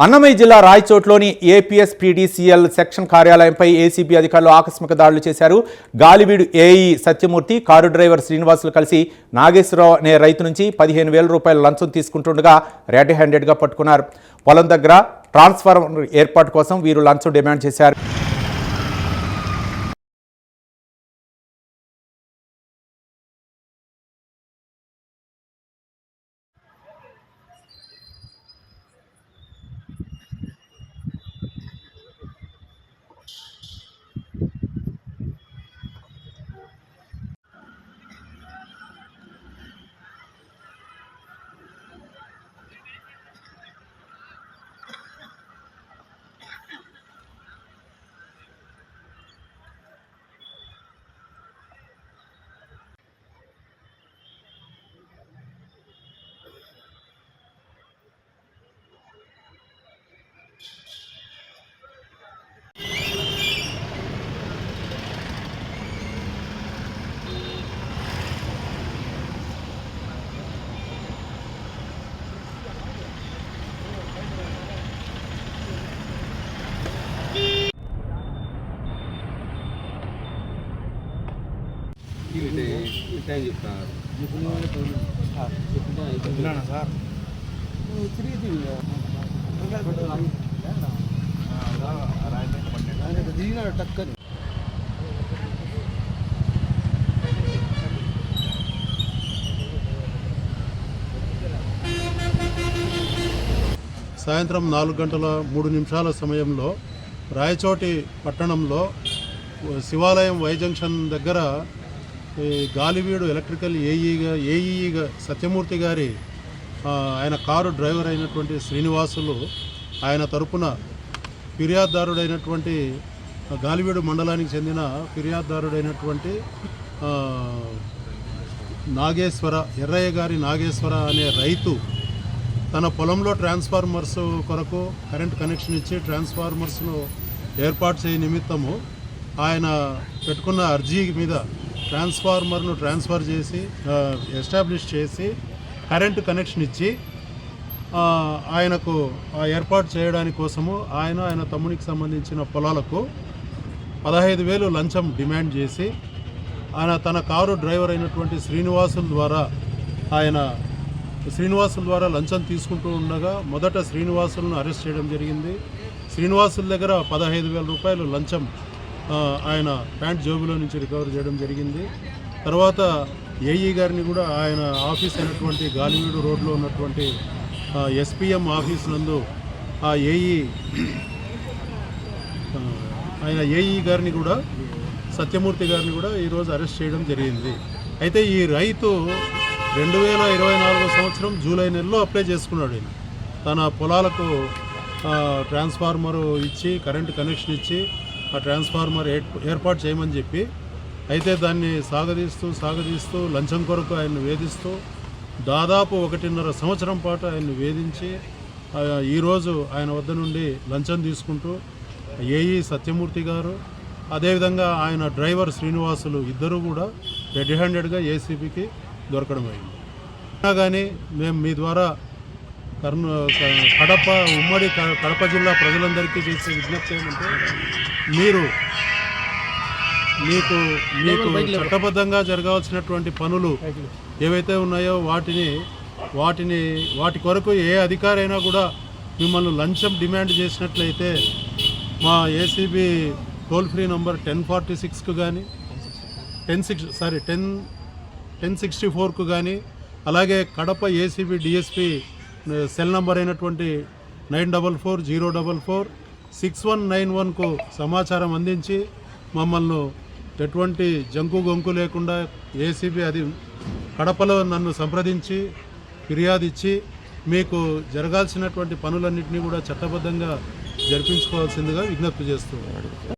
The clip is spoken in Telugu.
అన్నమయ్య జిల్లా రాయచోట్లోని ఏపీఎస్ పీడీసీఎల్ సెక్షన్ కార్యాలయంపై ఏసీబీ అధికారులు ఆకస్మిక దాడులు చేశారు. Galiveedu AE Satyamurthy, car driver Srinivasulu కలిసి నాగేశ్వరరావు అనే రైతు నుంచి 15,000 రూపాయల లంచం తీసుకుంటుండగా రెడ్ హ్యాండెడ్గా పట్టుకున్నారు. పొలం దగ్గర ట్రాన్స్ఫార్మర్ ఏర్పాటు కోసం వీరు లంచం డిమాండ్ చేశారు. సాయంత్రం 4:03 సమయంలో రాయచోటి పట్టణంలో శివాలయం వై జంక్షన్ దగ్గర గాలివీడు ఎలక్ట్రికల్ ఏఈగా సత్యమూర్తి గారి ఆయన కారు డ్రైవర్ అయినటువంటి శ్రీనివాసులు ఆయన తరపున ఫిర్యాదుదారుడైనటువంటి గాలివీడు మండలానికి చెందిన ఫిర్యాదుదారుడైనటువంటి నాగేశ్వర ఎర్రయ్య గారి నాగేశ్వర అనే రైతు తన పొలంలో ట్రాన్స్ఫార్మర్స్ కొరకు కరెంట్ కనెక్షన్ ఇచ్చి ట్రాన్స్ఫార్మర్స్ను ఏర్పాటు చేయ నిమిత్తము ఆయన పెట్టుకున్న అర్జీ మీద ట్రాన్స్ఫార్మర్ను ట్రాన్స్ఫర్ చేసి ఎస్టాబ్లిష్ చేసి కరెంటు కనెక్షన్ ఇచ్చి ఆయనకు ఏర్పాటు చేయడానికి కోసము ఆయన తమ్మునికి సంబంధించిన పొలాలకు 15,000 లంచం డిమాండ్ చేసి ఆయన తన కారు డ్రైవర్ అయినటువంటి శ్రీనివాసుల ద్వారా లంచం తీసుకుంటూ ఉండగా మొదట శ్రీనివాసులను అరెస్ట్ చేయడం జరిగింది. శ్రీనివాసుల దగ్గర 15,000 రూపాయలు లంచం ఆయన ప్యాంట్ జోబులో నుంచి రికవర్ చేయడం జరిగింది. తర్వాత ఏఈ గారిని కూడా ఆయన ఆఫీస్ అయినటువంటి గాలివీడు రోడ్లో ఉన్నటువంటి ఎస్పీఎం ఆఫీస్ నందు ఏఈ గారిని కూడా సత్యమూర్తి గారిని కూడా ఈరోజు అరెస్ట్ చేయడం జరిగింది. అయితే ఈ రైతు 2024 సంవత్సరం జూలై నెలలో అప్లై చేసుకున్నాడు. ఆయన తన పొలాలకు ట్రాన్స్ఫార్మర్ ఇచ్చి కరెంటు కనెక్షన్ ఇచ్చి ఆ ట్రాన్స్ఫార్మర్ ఏర్పాటు చేయమని చెప్పి, అయితే దాన్ని సాగదీస్తూ లంచం కొరకు ఆయన్ని వేధిస్తూ దాదాపు 1.5 సంవత్సరం పాటు ఆయన్ని వేధించి ఈరోజు ఆయన వద్ద నుండి లంచం తీసుకుంటూ ఏఈ సత్యమూర్తి గారు అదేవిధంగా ఆయన డ్రైవర్ శ్రీనివాసులు ఇద్దరు కూడా రెడ్ హ్యాండెడ్గా ఏసీబీకి దొరకడం అయింది. కానీ మేము మీ ద్వారా ఉమ్మడి కడప జిల్లా ప్రజలందరికీ చేసే విజ్ఞప్తి ఏమంటే, మీకు చట్టబద్ధంగా జరగాల్సినటువంటి పనులు ఏవైతే ఉన్నాయో వాటి కొరకు ఏ అధికారి అయినా కూడా మిమ్మల్ని లంచం డిమాండ్ చేసినట్లయితే మా ఏసీబీ టోల్ ఫ్రీ నంబర్ 1046కు కానీ 1064కు కానీ, అలాగే Kadapa ACB DSP cell number అయినటువంటి 9440446191కు సమాచారం అందించి మమ్మల్ని ఎటువంటి జంకు గొంకు లేకుండా ఏసీబీ కడపలో నన్ను సంప్రదించి ఫిర్యాదు ఇచ్చి మీకు జరగాల్సినటువంటి పనులన్నింటినీ కూడా చట్టబద్ధంగా జరిపించుకోవాల్సిందిగా విజ్ఞప్తి చేస్తున్నాను.